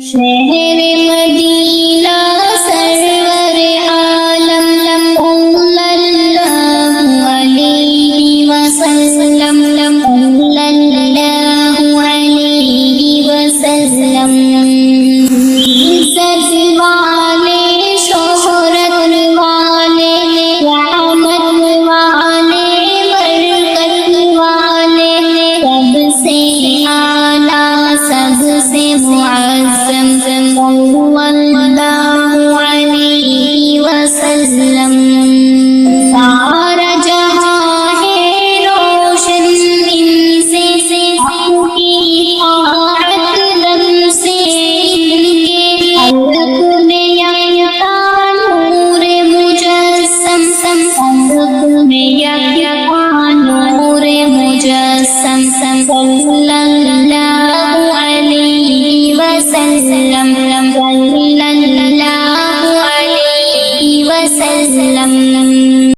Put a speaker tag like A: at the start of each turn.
A: شہر مدینہ سرور عالم صلی اللہ علیہ وسلم صلی اللہ علیہ وسلم عزت والے شہرت والے رحمت والے برکت والے سب سے اعلیٰ سب سے معظم صلی اللہ علیہ وسلم سارا جہاں ہے روشن ان سے حق کی اطاعت دم سے ان کے حلق میں یکتا نور مجسم حلق میں یکتا نور مجسم صلی اللہ علیہ وسلم